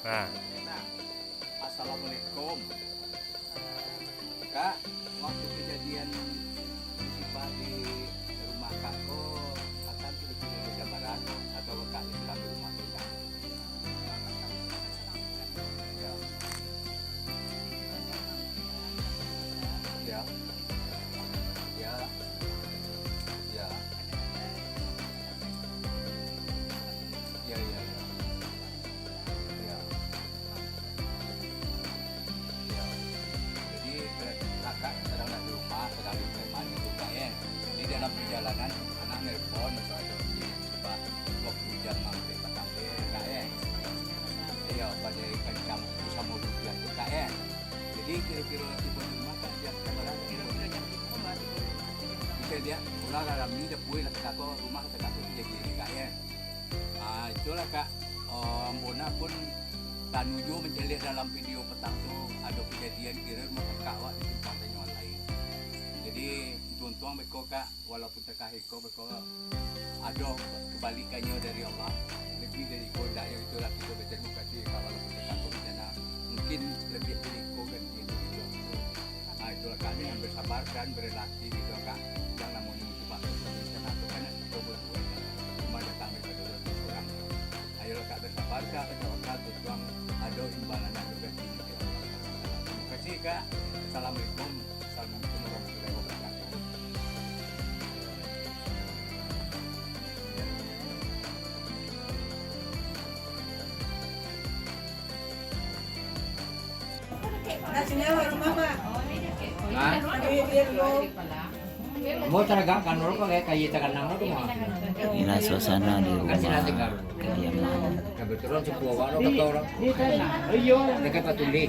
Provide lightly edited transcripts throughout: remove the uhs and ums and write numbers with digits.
Nah, Assalamualaikum. Kak, waktu kejadian musibah di rumah kakko, akan kira-kira ada gambaran atau kak sedang di rumah kita? Ya. Ya. Ya. Ya. Ya. Ya. Ya. Ya. Jadi kakak sedang di rumah, sedang di preman gitu kak ya. Di dalam perjalanan anak nelpon soalnya coba waktu jam sampai petang kak ya. Iya pada kencang sama rupiah tuh kak ya. Jadi kira-kira tipe di rumah kan jam berapa? Kira-kira jam 5 bisa dia pulang dalam ini dia pulang ke kakak rumah ke kakak jadi kak ya. Itulah kak. Bona pun Tanuju mencari dalam video petang tuh ada kejadian kira rumah kakak awak di tempat yang lain. Jadi tuan-tuan beko kak walaupun tekah iko beko ada kebalikannya dari Allah lebih dari koda yang itulah kita berterima kasih kalau walaupun tekah kau bencana mungkin lebih dari iko kan itu. Itulah kami yang bersabar dan berelati gitu kak yang namanya musibah bencana itu kan kita berdua cuma datang daripada orang. Ayolah kak bersabar kak bertawakal tuan ada imbalan yang juga ini. Terima kasih kak. Assalamualaikum. Assalamualaikum warahmatullahi wabarakatuh. Mau teragak kan orang pakai kayu tekan nama tu mah. Inilah suasana di rumah kediaman Kebetulan sepuh orang kata orang. Dekat Patuli.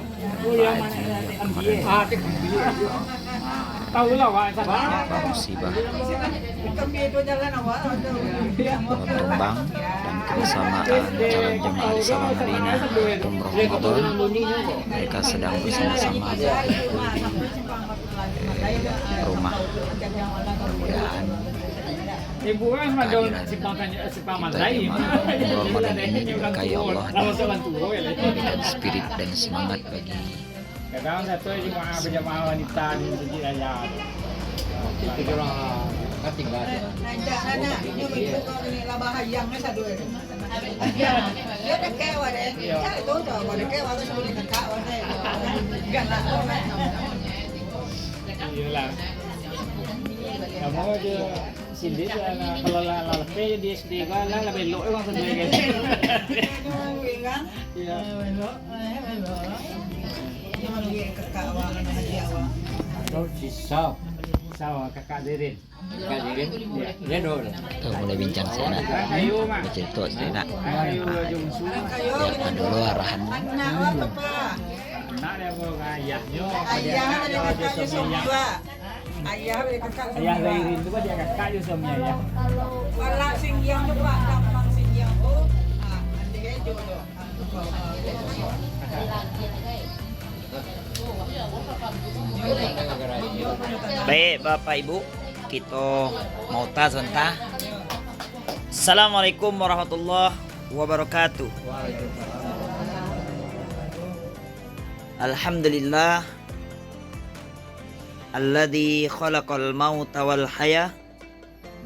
Tahu lah Pak sana. musibah tumbang dan kebersamaan calon jemaah Risala Madinah umroh Ramadan. Mereka sedang bersama-sama rumah. Mudah-mudahan Ibu kan ada simpang mandai. umroh Ramadan ini diberkahi Allah dan spirit dan semangat bagi Kadang satu jemaah wanita di masjid raya. Kita orang tinggal. Anak-anak ini begitu ini lah bahayangnya satu. Dia dah kewa deh. Cari tu tu, kalau kewa tu boleh kakak orang. Galak orang. Iyalah. Kamu je sini kalau lalpe di SD kan lah belok orang sendiri kan. Kan? Iya. Belok. Dia malu kakak awak, anak awak. Terus sisau. Sawa kakak Dirin. Kakak Dirin. Dia dulu. kita mulai bincang sana Ayo mak. bercerita sana. Ayo jungsu. Lihatkan dulu arahan Anak awak apa? Nak dia mau ayahnya. Ayah ada kakak juga. Ayah ada kakak. Ayah Dirin tu dia kakak je suami ayah. Kalau Singyang tu Pak, gampang Singyang tu. Nanti dia jodoh. Baik Bapak Ibu, kita mau sebentar. Assalamualaikum warahmatullahi wabarakatuh. Alhamdulillah alladzi khalaqal mauta wal haya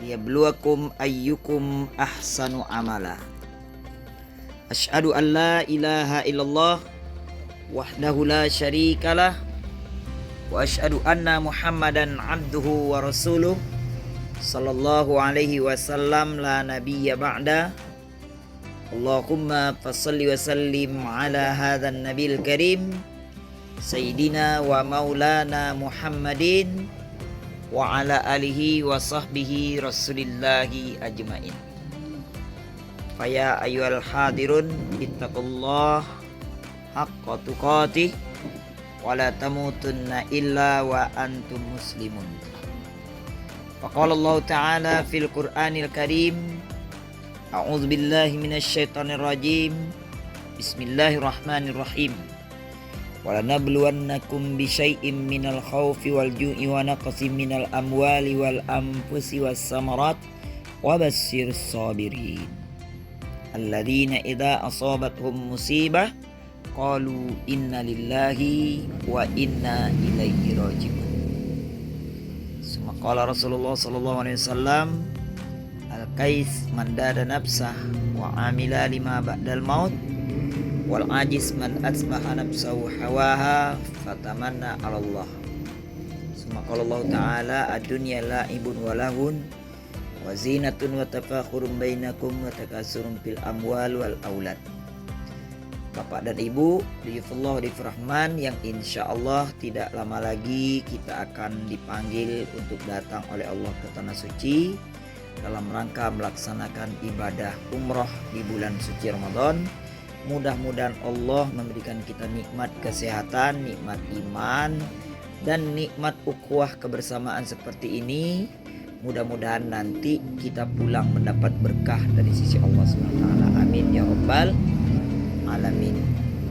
liyabluwakum ayyukum ahsanu amala. Asyhadu an la ilaha illallah wahdahu la syarikalah wa asyhadu anna Muhammadan abduhu wa rasuluh sallallahu alaihi wasallam la nabiyya ba'da. Allahumma fassalli wa sallim ala hadzal nabiyil karim sayyidina wa maulana Muhammadin wa ala alihi wa sahbihi rasulillahi ajmain. Faya ayyuhal hadirun ittaqullah haqqa tuqatih wa la tamutunna illa wa antum muslimun. Faqala Allah Ta'ala fil Qur'anil Karim, a'udzu billahi minasyaitonir rajim. Bismillahirrahmanirrahim. walanabluwannakum bisyai'im minal khawfi wal ju'i wa naqsim minal amwali wal anfusi was samarat wa basyirus sabirin alladzina idza asabatuhum musibah qalu inna lillahi wa inna ilaihi raji'un. Summa qala Rasulullah sallallahu alaihi wasallam al-qais man dada nafsah wa amila lima ba'dal maut wal ajiz man asbaha nafsahu hawaha fatamanna 'ala Allah. Summa qala Allah ta'ala ad-dunya la'ibun wa lahun wa zinatun wa tafakhurun bainakum wa takasurun fil amwal wal aulad. Bapak dan Ibu, Diyufullah Rahman yang insya Allah tidak lama lagi kita akan dipanggil untuk datang oleh Allah ke Tanah Suci dalam rangka melaksanakan ibadah umroh di bulan suci Ramadan. Mudah-mudahan Allah memberikan kita nikmat kesehatan, nikmat iman, dan nikmat ukhuwah kebersamaan seperti ini. Mudah-mudahan nanti kita pulang mendapat berkah dari sisi Allah SWT. Amin ya Rabbal Alamin.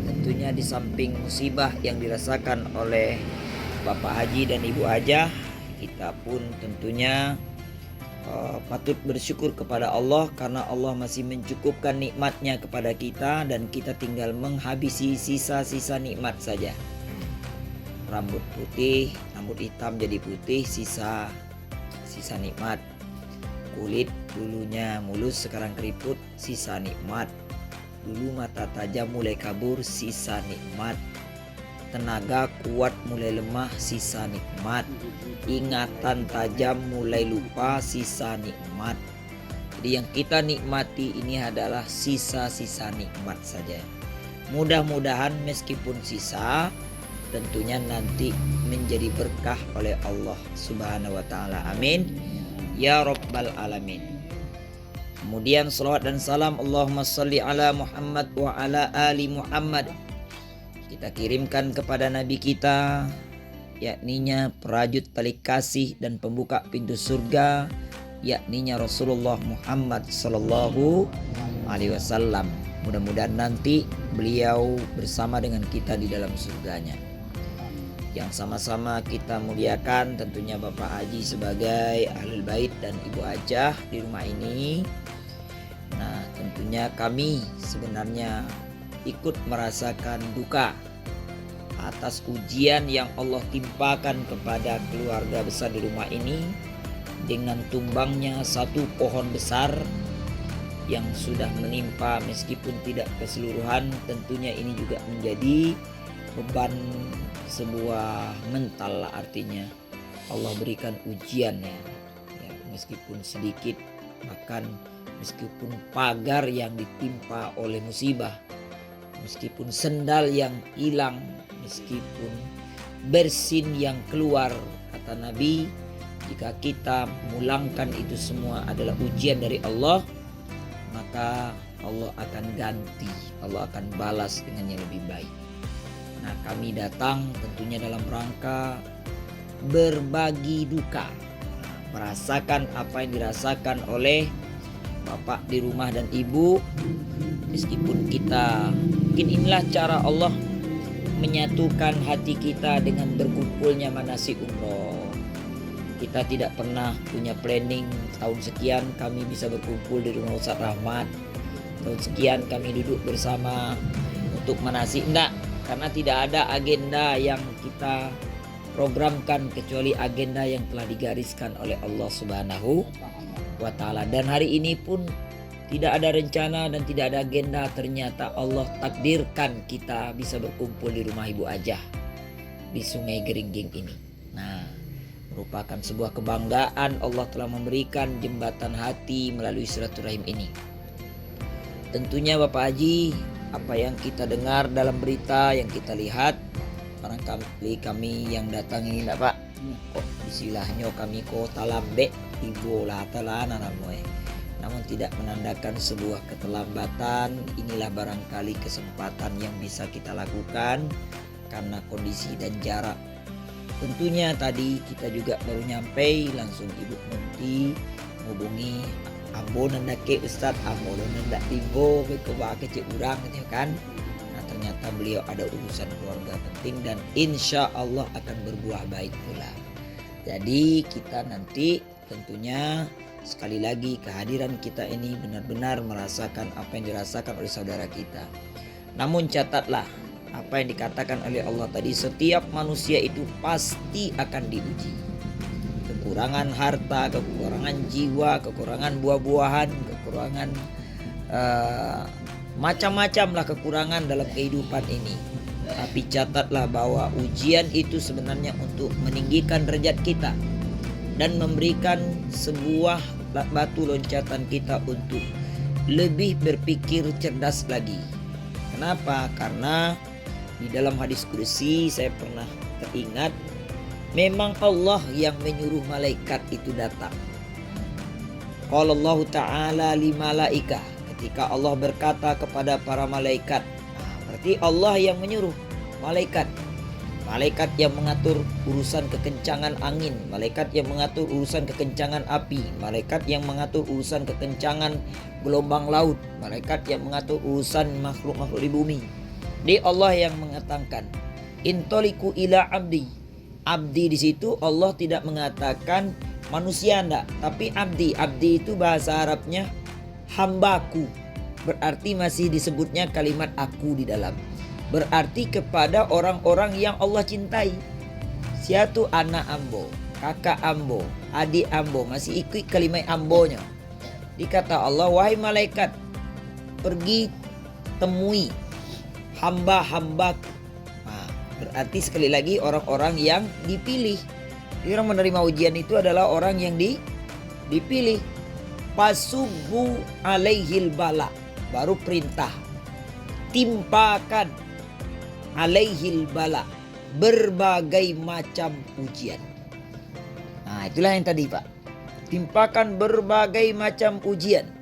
Tentunya di samping musibah yang dirasakan oleh Bapak Haji dan Ibu Hajah, kita pun tentunya patut bersyukur kepada Allah karena Allah masih mencukupkan nikmatnya kepada kita dan kita tinggal menghabisi sisa-sisa nikmat saja. Rambut putih, rambut hitam jadi putih, sisa nikmat. Kulit dulunya mulus sekarang keriput, sisa nikmat. Dulu mata tajam mulai kabur, sisa nikmat. Tenaga kuat mulai lemah, sisa nikmat. Ingatan tajam mulai lupa, sisa nikmat. Jadi yang kita nikmati ini adalah sisa-sisa nikmat saja. Mudah-mudahan meskipun sisa, tentunya nanti menjadi berkah oleh Allah Subhanahu wa taala. Amin ya rabbal alamin. Kemudian salawat dan salam Allahumma shalli ala Muhammad wa ala ali Muhammad kita kirimkan kepada Nabi kita, yakninya perajut tali kasih dan pembuka pintu surga, yakninya Rasulullah Muhammad sallallahu alaihi wasallam. Mudah-mudahan nanti beliau bersama dengan kita di dalam surganya. Yang sama-sama kita muliakan tentunya Bapak Haji sebagai Ahlul Bait dan Ibu Hajah di rumah ini. Nah, tentunya kami sebenarnya ikut merasakan duka atas ujian yang Allah timpakan kepada keluarga besar di rumah ini dengan tumbangnya satu pohon besar yang sudah menimpa, meskipun tidak keseluruhan. Tentunya ini juga menjadi beban sebuah mental lah, artinya Allah berikan ujiannya ya, meskipun sedikit, bahkan meskipun pagar yang ditimpa oleh musibah, meskipun sendal yang hilang, meskipun bersin yang keluar, kata Nabi, jika kita mulangkan itu semua adalah ujian dari Allah, maka Allah akan ganti, Allah akan balas dengan yang lebih baik. Nah, kami datang tentunya dalam rangka berbagi duka, merasakan apa yang dirasakan oleh Bapak di rumah dan Ibu. Meskipun kita, mungkin inilah cara Allah menyatukan hati kita dengan berkumpulnya manasik umroh. Kita tidak pernah punya planning tahun sekian kami bisa berkumpul di rumah Ustaz Rahmat, tahun sekian kami duduk bersama untuk manasik. Enggak, karena tidak ada agenda yang kita programkan kecuali agenda yang telah digariskan oleh Allah Subhanahu wa taala. Dan hari ini pun tidak ada rencana dan tidak ada agenda, ternyata Allah takdirkan kita bisa berkumpul di rumah Ibu Hajah di Sungai Geringging ini. Nah, merupakan sebuah kebanggaan Allah telah memberikan jembatan hati melalui silaturahim ini. Tentunya Bapak Haji, apa yang kita dengar dalam berita, yang kita lihat, barangkali kami yang datang ini enggak Pak, kok istilahnya kami kota lambe ibu lah talana namanya, namun tidak menandakan sebuah keterlambatan. Inilah barangkali kesempatan yang bisa kita lakukan karena kondisi dan jarak. Tentunya tadi kita juga baru nyampe, langsung Ibu Munti menghubungi Ambo nanda ke Ustaz, Ambo nanda tibo ke kecil urang gitu kan. Nah, ternyata beliau ada urusan keluarga penting dan insya Allah akan berbuah baik pula. Jadi kita nanti tentunya sekali lagi kehadiran kita ini benar-benar merasakan apa yang dirasakan oleh saudara kita. Namun catatlah apa yang dikatakan oleh Allah tadi, setiap manusia itu pasti akan diuji. Kekurangan harta, kekurangan jiwa, kekurangan buah-buahan, kekurangan macam-macam lah kekurangan dalam kehidupan ini. Tapi catatlah bahwa ujian itu sebenarnya untuk meninggikan derajat kita dan memberikan sebuah batu loncatan kita untuk lebih berpikir cerdas lagi. Kenapa? Karena di dalam hadis kursi saya pernah teringat, memang Allah yang menyuruh malaikat itu datang. Qala Allah Ta'ala li malaikah, ketika Allah berkata kepada para malaikat, berarti Allah yang menyuruh malaikat. Malaikat yang mengatur urusan kekencangan angin, malaikat yang mengatur urusan kekencangan api, malaikat yang mengatur urusan kekencangan gelombang laut, malaikat yang mengatur urusan makhluk-makhluk di bumi. Di Allah yang mengatakan, intoliku ila abdi. Abdi di situ Allah tidak mengatakan manusia enggak, tapi abdi. Abdi itu bahasa Arabnya hambaku. Berarti masih disebutnya kalimat aku di dalam. Berarti kepada orang-orang yang Allah cintai. Siatu anak ambo, kakak ambo, adik ambo, masih ikut kalimat ambonya. Dikata Allah, wahai malaikat, pergi temui hamba-hambaku. Berarti sekali lagi orang-orang yang dipilih. Orang menerima ujian itu adalah orang yang dipilih. Pasubbu alaihil bala, baru perintah. Timpakan alaihil bala, berbagai macam ujian. Nah, itulah yang tadi Pak. Timpakan berbagai macam ujian.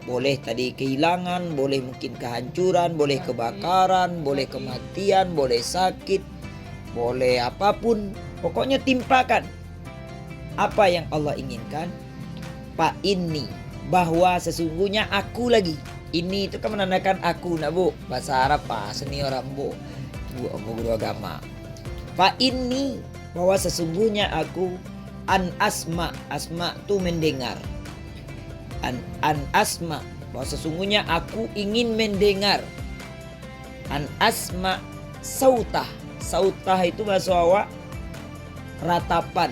Boleh tadi kehilangan, boleh mungkin kehancuran, boleh kebakaran, boleh kematian, boleh sakit, boleh apapun. Pokoknya timpakan apa yang Allah inginkan. Pak ini, bahwa sesungguhnya aku lagi. Ini itu kan menandakan aku nak bu. Bahasa Arab Pak, senior bu. Guru agama. Pak ini, bahwa sesungguhnya aku an asma. Asma tu mendengar. An asma, bahwa sesungguhnya aku ingin mendengar. An asma sautah. Sautah itu bahasa awak ratapan.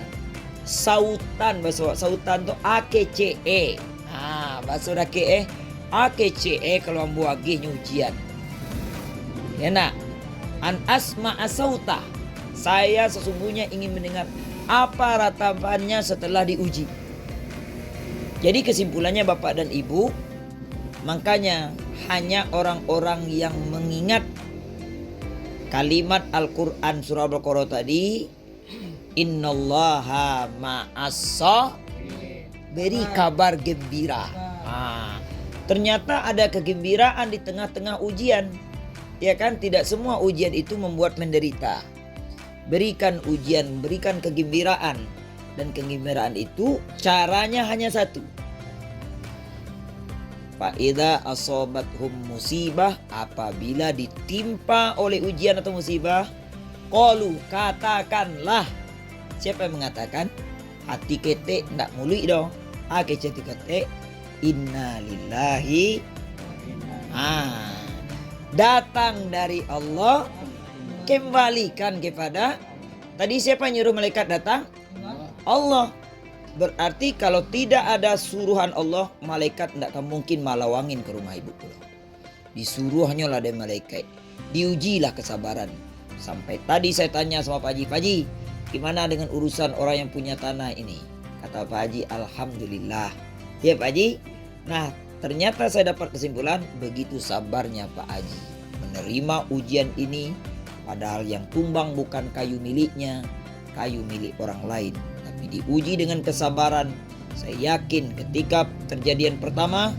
Sautan, bahasa awak sautan tu akce. Bahasa dake akce kalau ambu agih ujian. Ya nak. An asma sautah. Saya sesungguhnya ingin mendengar apa ratapannya setelah diuji. Jadi kesimpulannya Bapak dan Ibu, makanya hanya orang-orang yang mengingat kalimat Al-Quran surah Al-Baqarah tadi, innallaha ma'as-sabirin, beri kabar gembira. Ternyata ada kegembiraan di tengah-tengah ujian. Ya kan, tidak semua ujian itu membuat menderita. Berikan ujian, berikan kegembiraan. Dan kegembiraan itu caranya hanya satu. Fa'idha asobathum musibah, apabila ditimpa oleh ujian atau musibah, qalu, katakanlah. Siapa yang mengatakan? Hati kete ndak mului dong. Kete kete inna lillahi. Datang dari Allah, kembalikan kepada. Tadi siapa nyuruh malaikat datang? Allah. Berarti kalau tidak ada suruhan Allah, malaikat tidak akan mungkin malawangin ke rumah ibu pulau. Disuruhnya lah dari malaikat. Diujilah kesabaran. Sampai tadi saya tanya sama Pak Haji, Pak Haji, gimana dengan urusan orang yang punya tanah ini? Kata Pak Haji, alhamdulillah. Ya Pak Haji. Nah, ternyata saya dapat kesimpulan, begitu sabarnya Pak Haji menerima ujian ini, padahal yang tumbang bukan kayu miliknya, kayu milik orang lain. Tapi diuji dengan kesabaran. Saya yakin ketika kejadian pertama,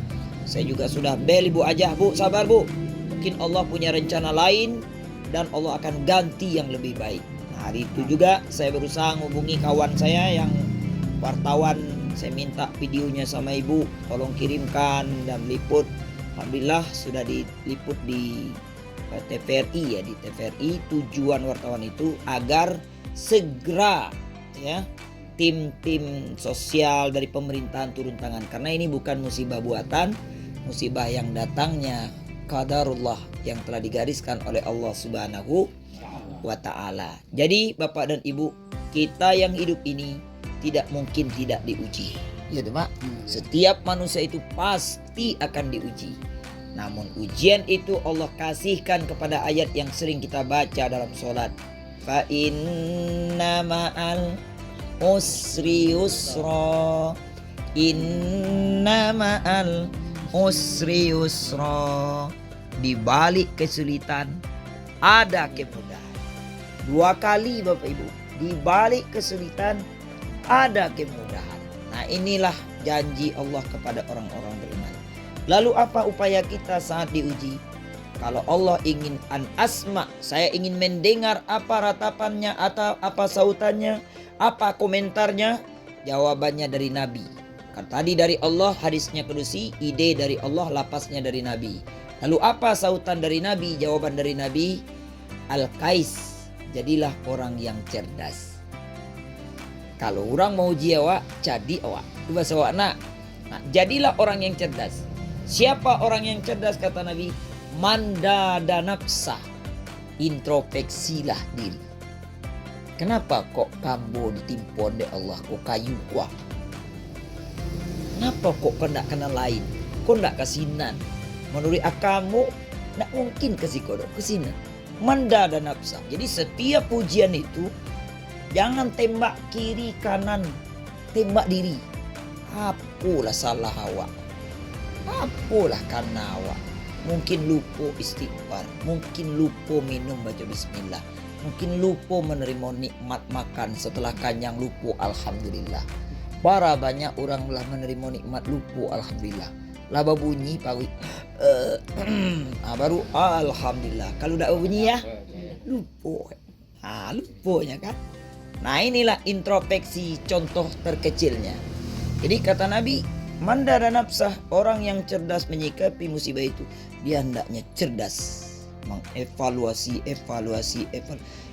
saya juga sudah bel ibu aja, bu sabar bu. Mungkin Allah punya rencana lain dan Allah akan ganti yang lebih baik. Nah, hari itu juga saya berusaha menghubungi kawan saya yang wartawan. Saya minta videonya sama ibu, tolong kirimkan dan liput. Alhamdulillah sudah diliput di TVRI ya, di TVRI tujuan wartawan itu agar segera ya tim-tim sosial dari pemerintahan turun tangan, karena ini bukan musibah buatan, musibah yang datangnya qadarullah yang telah digariskan oleh Allah Subhanahu wa ta'ala. Jadi Bapak dan Ibu, kita yang hidup ini tidak mungkin tidak diuji. Ya Pak, setiap manusia itu pasti akan diuji. Namun ujian itu Allah kasihkan kepada ayat yang sering kita baca dalam sholat. Fa inna ma'al usri yusra, inna ma'al usri yusra. Di balik kesulitan ada kemudahan. 2 kali Bapak Ibu, di balik kesulitan ada kemudahan. Nah, inilah janji Allah kepada orang-orang beriman. Lalu apa upaya kita saat diuji? Kalau Allah ingin an asma, saya ingin mendengar apa ratapannya atau apa sautannya, apa komentarnya, jawabannya dari Nabi. Kan tadi dari Allah hadisnya kudusi, ide dari Allah, lapasnya dari Nabi. Lalu apa sautan dari Nabi, jawaban dari Nabi? Al-Qais, jadilah orang yang cerdas. Kalau orang mau uji awak, jadi awak. Itu bahasa awak nak. Nah, jadilah orang yang cerdas. Siapa orang yang cerdas kata Nabi? Manda dan nafsa, introspeksilah diri. Kenapa kok kamu ditimpon oleh Allah, kok kayu kuah? Kenapa kok kena kena lain? Kok ndak kasinan? Menurut akamu ndak mungkin kasih kodok kesinan. Manda dan nafsa. Jadi setiap ujian itu jangan tembak kiri kanan, tembak diri. Apalah salah awak? Apalah karena awak? Mungkin lupa istighfar, mungkin lupa minum baca bismillah, mungkin lupa menerima nikmat makan setelah kenyang, lupa alhamdulillah. Para banyak orang lah menerima nikmat lupa alhamdulillah. Laba bunyi pawi baru alhamdulillah. Kalau tidak bunyi ya lupa. Lupanya kan. Nah, inilah introspeksi contoh terkecilnya. Jadi kata Nabi, manda dan nafsah, orang yang cerdas menyikapi musibah itu, dia hendaknya cerdas mengevaluasi, evaluasi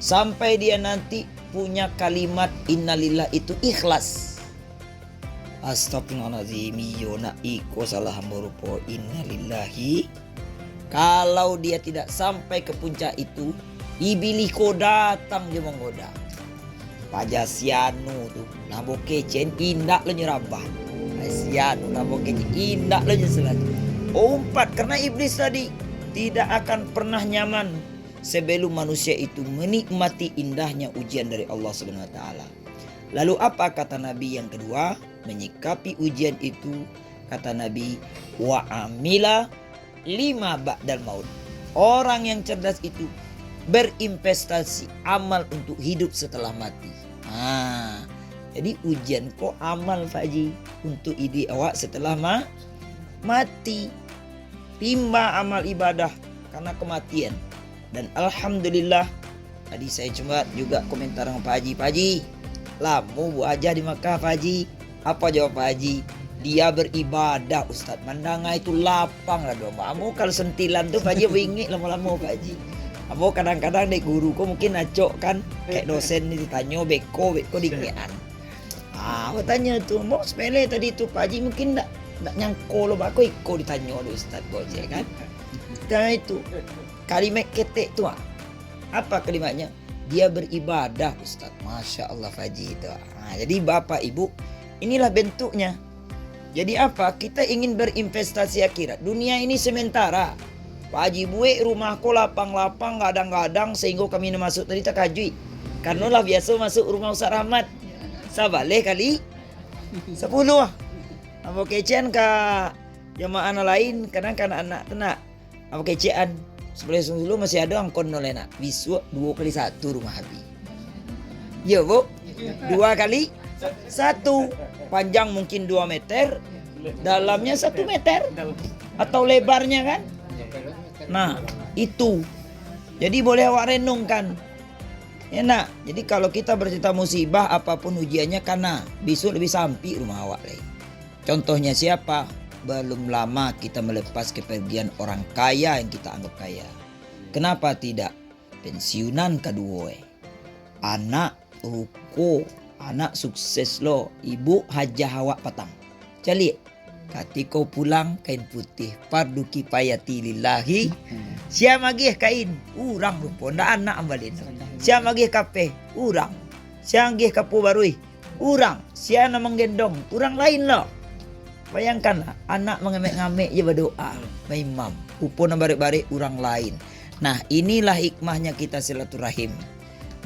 sampai dia nanti punya kalimat innalillah itu ikhlas. Astagfirullahaladzim, yona iko salah merupo innalillahi. Kalau dia tidak sampai ke puncak itu, ibiliko datang dia menggoda. Pajasianu tuh, nabo kecen indak lo nyerabah. Pajasianu nabo kecen indak lo nyeselat. Umpat karena iblis tadi tidak akan pernah nyaman sebelum manusia itu menikmati indahnya ujian dari Allah Subhanahu wa taala. Lalu apa kata Nabi yang kedua? Menyikapi ujian itu kata Nabi, wa amila lima ba'dal maut. Orang yang cerdas itu berinvestasi amal untuk hidup setelah mati. Jadi ujian kok amal Pak Haji untuk ide awak setelah mati. Timba amal ibadah karena kematian. Dan alhamdulillah tadi saya coba juga komentar dengan Pak Haji. Pak Haji, lamu bu aja di Makkah Pak Haji. Apa jawab Pak Haji? Dia beribadah Ustaz. Mandanga itu lapang lah dong. Kamu kalau sentilan tuh Pak Haji bingit lama-lama Pak Haji. Kamu kadang-kadang dek guru kok mungkin acok kan kayak dosen ini ditanya beko dingean. Aku tanya tuh mau sepele tadi tuh Pak Haji mungkin enggak nyangko lo bako iko ditanya oleh Ustaz Gojek kan. Karena itu kalimat ketek tuh apa kalimatnya? Dia beribadah Ustaz. Masya Allah Pak Haji itu. Jadi Bapak Ibu, inilah bentuknya. Jadi apa? Kita ingin berinvestasi akhirat. Dunia ini sementara. Pak Haji buik rumahku lapang-lapang kadang-kadang sehingga kami masuk tadi tak kajui. Karena lah biasa masuk rumah Ustaz Rahmat. Sabaleh kali 10 lah. Apa kecean ke jamaah lain kadang kan anak tenak. Apa kecean sebelah dulu masih ada angkon nolena. Bisu 2 kali 1 rumah habis. Ya bu, 2 kali 1. Panjang mungkin 2 meter, dalamnya 1 meter atau lebarnya kan. Nah itu. Jadi boleh awak renungkan. Enak. Jadi kalau kita bercerita musibah apapun ujiannya karena besok lebih sampai rumah awak lagi. Contohnya siapa? Belum lama kita melepas kepergian orang kaya yang kita anggap kaya. Kenapa tidak pensiunan kedua? Anak ruko, anak sukses lo, ibu hajah awak patang. Cali, ketika pulang kain putih fardu kifayati lillahi. Siam lagi kain, urang rupo, ndak anak ambalin. Siam lagi kape, urang. Siang lagi kapu barui, urang. Siang menggendong, urang lain lo. Bayangkan anak mengamek-ngamek je berdoa, imam. Rupo na barik-barik urang lain. Nah, inilah hikmahnya kita silaturahim.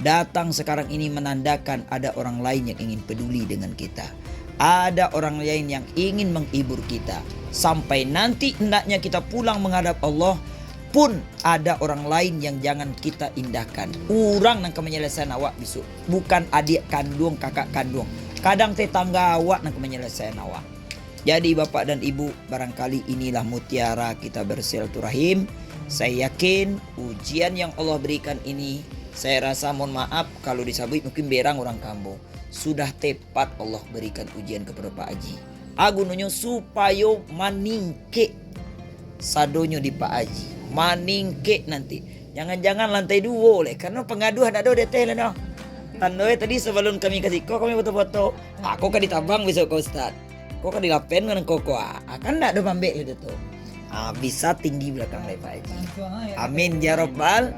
Datang sekarang ini menandakan ada orang lain yang ingin peduli dengan kita. Ada orang lain yang ingin menghibur kita. Sampai nanti hendaknya kita pulang menghadap Allah pun ada orang lain yang jangan kita indahkan. Orang yang menyelesaikan awak besok. Bukan adik kandung, kakak kandung. Kadang tetangga awak yang menyelesaikan awak. Jadi bapak dan ibu, barangkali inilah mutiara kita bersilaturahim. Saya yakin ujian yang Allah berikan ini, saya rasa mohon maaf kalau disabut mungkin berang orang kampung. Sudah tepat Allah berikan ujian kepada Pak Haji. Agununyo supaya maningke sadonyo di Pak Haji. Maningke nanti. Jangan-jangan lantai 2 oleh karena pengaduan ada detail no. Tandoe tadi sebelum kami kasih kami foto-foto. Aku kan ditabang besok ke Ustaz. Kok kan dilapen dengan koko. Akan ndak ada pambek itu tuh. Bisa tinggi belakang Pak Haji. Amin ya rabbal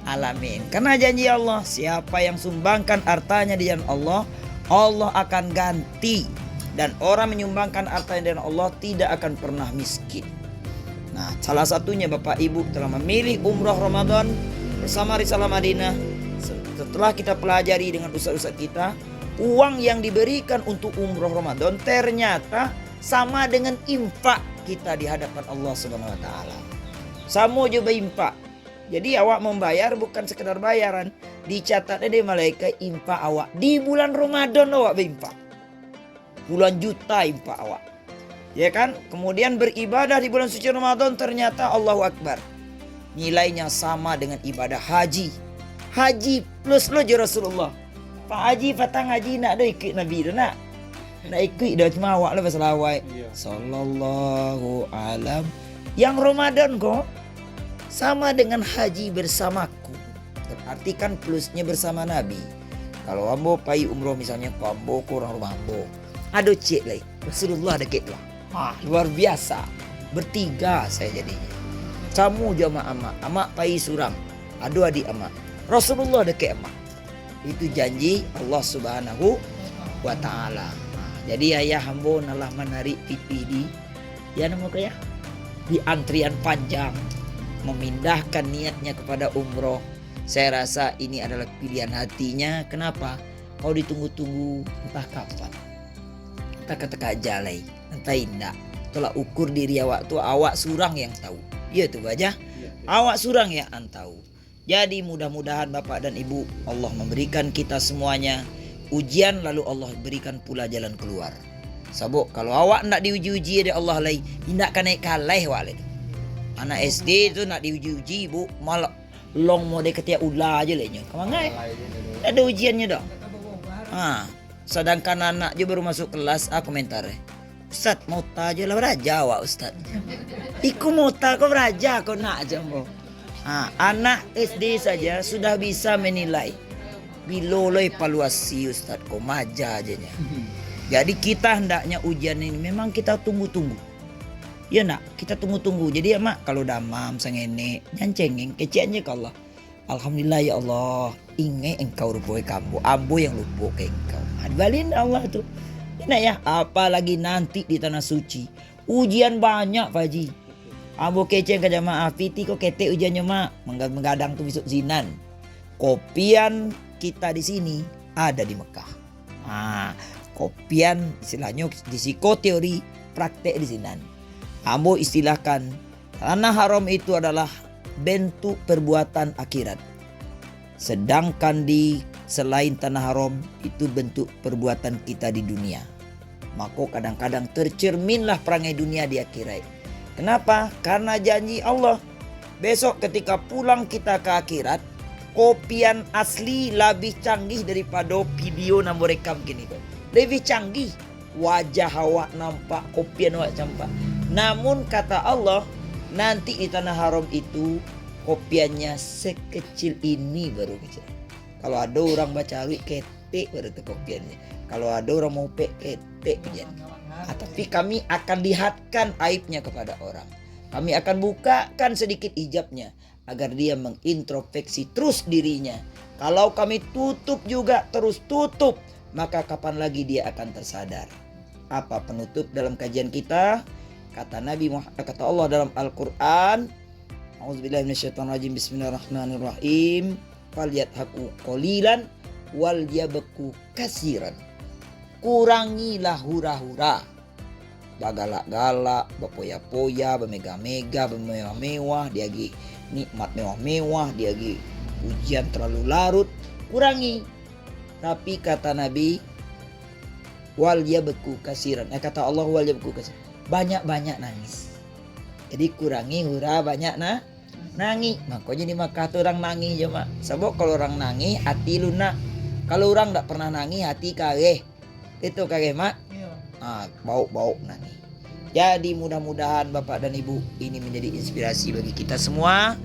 alamin. Karena janji Allah, siapa yang sumbangkan hartanya di jalan Allah, Allah akan ganti. Dan orang menyumbangkan hartanya di jalan Allah tidak akan pernah miskin. Nah, salah satunya Bapak Ibu telah memilih umrah Ramadan bersama Risalah Madinah. Setelah kita pelajari dengan ustaz-ustaz kita, uang yang diberikan untuk umrah Ramadan ternyata sama dengan infak kita di hadapan Allah Subhanahu wa taala. Sama juga infak. Jadi awak membayar bukan sekedar bayaran, dicatatnya di malaikat infak awak. Di bulan Ramadan awak berinfak. Puluhan juta infak awak. Ya kan? Kemudian beribadah di bulan suci Ramadan ternyata Allahu Akbar. Nilainya sama dengan ibadah haji. Haji plus lo je Rasulullah. Pak Haji patang haji nak dah ikut Nabi dah nak. Nak ikut dah cuma awak lah pasal awak. Sallallahu alam. Yang Ramadan kok sama dengan haji bersamaku. Berarti kan plusnya bersama Nabi. Kalau ambo pai umroh misalnya ke ambo ke orang rumah ambo. Aduh cik lagi. Rasulullah deket lah. Luar biasa. Bertiga saya jadinya. Kamu jamaah amak. Amak pai surang. Aduh adik amak. Rasulullah deket amak. Itu janji Allah Subhanahu wa taala. Jadi ayah hambo nalah menarik pipi di nama kaya di antrian panjang memindahkan niatnya kepada umroh. Saya rasa ini adalah pilihan hatinya. Kenapa? Kau ditunggu-tunggu entah kapan. Entah kata jalai, entah indah. Tolak ukur diri awak tu awak surang yang tahu. Iya tu baca. Awak surang yang tahu. Jadi mudah-mudahan Bapak dan Ibu Allah memberikan kita semuanya ujian lalu Allah berikan pula jalan keluar. Sabuk kalau awak nak diuji-uji oleh Allah lagi, tindakan naik kalah awak lagi. Anak SD tu nak diuji-uji bu, malah long mode ketiak ular aja lehnya. Kemangai? Ada ujiannya dah. Sedangkan anak je baru masuk kelas, komentar. Ustaz mau aja lah beraja awak Ustaz. Iku mau kau beraja kau nak aja mo. Anak SD saja sudah bisa menilai. Biloloi evaluasi Ustaz kau maja aja nya. Jadi kita hendaknya ujian ini memang kita tunggu-tunggu. Ya nak, kita tunggu-tunggu. Jadi ya mak kalau damam sangene nyancengeng keciannya ke Allah. Alhamdulillah ya Allah, inge engkau rupoi kamu, ambo yang lupa ke engkau. Dibalin Allah tuh. Ini ya, apalagi nanti di tanah suci. Ujian banyak Pak Haji. Ambo keceng ke jamaah Fiti kok ketek ujiannya mak. Menggadang tuh besok zinan. Kopian kita di sini ada di Mekah. Kopian istilahnya di psikoteori praktek di sini. Ambo istilahkan tanah haram itu adalah bentuk perbuatan akhirat. Sedangkan di selain tanah haram itu bentuk perbuatan kita di dunia. Maka kadang-kadang tercerminlah perangai dunia di akhirat. Kenapa? Karena janji Allah. Besok ketika pulang kita ke akhirat, kopian asli lebih canggih daripada video yang rekam gini kok. Lebih canggih. Wajah awak nampak, kopian awak campak. Namun kata Allah, nanti di tanah haram itu kopiannya sekecil ini baru kecil. Kalau ada orang baca alwi ketek baru itu kopiannya. Kalau ada orang mau ketek jadi. Tapi kami akan lihatkan aibnya kepada orang. Kami akan bukakan sedikit hijabnya agar dia mengintrospeksi terus dirinya. Kalau kami tutup juga terus tutup, maka kapan lagi dia akan tersadar. Apa penutup dalam kajian kita? Kata Nabi Muhammad, kata Allah dalam Al-Qur'an, A'udzubillahi minasyaitonirrajim, bismillahirrahmanirrahim. Falyadhaku qalilan wal yabku katsiran. Kurangilah hura-hura, bagalak-galak, berpoya-poya, bermega-mega, bermewah-mewah, dia lagi nikmat mewah-mewah, dia lagi ujian terlalu larut, kurangi. Tapi kata Nabi, wal yabku katsiran. Kata Allah, wal yabku katsiran, banyak-banyak nangis. Jadi kurangi hura, banyak nangis. Makanya di Makkah tuh orang nangis aja mak. Sebab kalau orang nangis hati lunak. Kalau orang tak pernah nangis hati kareh. Itu kareh mak. Bau-bau nangis. Jadi mudah-mudahan Bapak dan Ibu ini menjadi inspirasi bagi kita semua.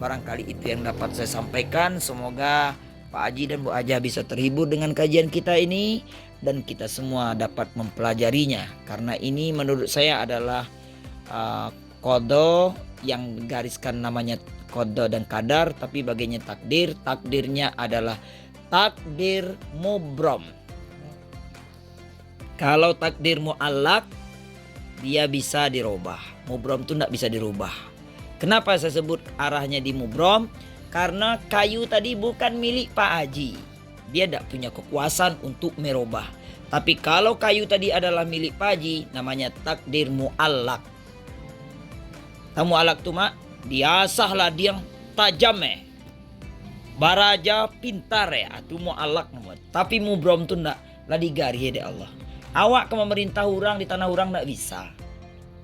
Barangkali itu yang dapat saya sampaikan. Semoga Pak Haji dan Bu Haja bisa terhibur dengan kajian kita ini, dan kita semua dapat mempelajarinya. Karena ini menurut saya adalah qada yang gariskan namanya qada dan qadar, tapi bagiannya takdir. Takdirnya adalah takdir mubrom. Kalau takdir mu'allaq dia bisa dirubah. Mubrom itu tidak bisa dirubah. Kenapa saya sebut arahnya di mubrom? Karena kayu tadi bukan milik Pak Haji. Dia tidak punya kekuasaan untuk merubah. Tapi kalau kayu tadi adalah milik Pak Haji, namanya takdir mu'allaq. Tahu mu'allaq itu mak? Diasahlah dia tajam baraja pintar itu mu'allaq namanya. Tapi mubrom itu tidak lah digari ya Allah. Awak ke memerintah orang di tanah orang tidak bisa.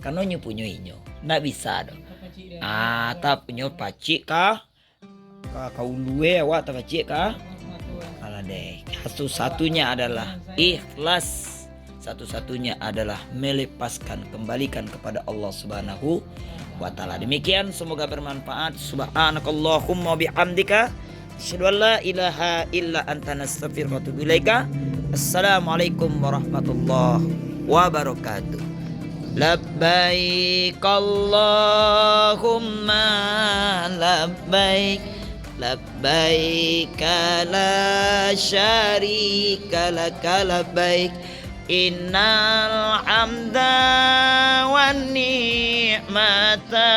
Karena punya inyo. Tidak bisa dong. Tak punya pacik kah? Kau luwe awak tak pacik kah? Alah deh. Satu-satunya adalah ikhlas. Satu-satunya adalah melepaskan, kembalikan kepada Allah Subhanahu wa ta'ala. Demikian, semoga bermanfaat. Subhanakallahumma bihamdika, asyhadu an la ilaha illa anta, nastaghfiruka wa atubu ilaika. Assalamualaikum warahmatullahi wabarakatuh. Labbaik Allahumma labbaik, labbaik la syarika laka labbaik, innal hamda wan ni'mata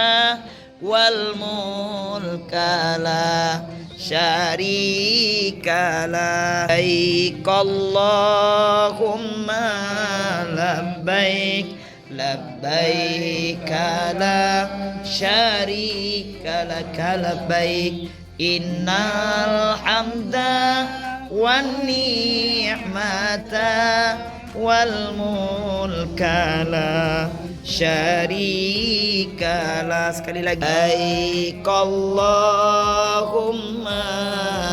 wal mulka la syarika la. Labbaik Allahumma labbaik, labbaik la syarika laka labbaik, innal hamda wan ni'mata wal mulka la syarika la. Sekali lagi, labbaik Allahumma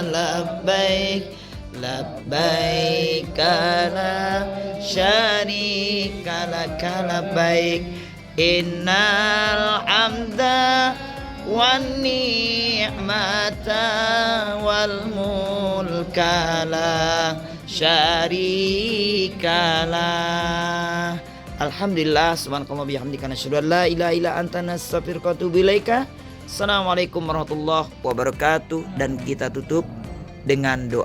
labbaik, labbaik la syarika laka labbaik, innal hamda wan ni'mata wal mulka la syarika la. Alhamdulillah, subhanakallah bihamdika, nasyhadu an la ilaha illa anta, nastaghfiruka wa atubu ilaika. Assalamualaikum warahmatullahi wabarakatuh. Dan kita tutup dengan doa.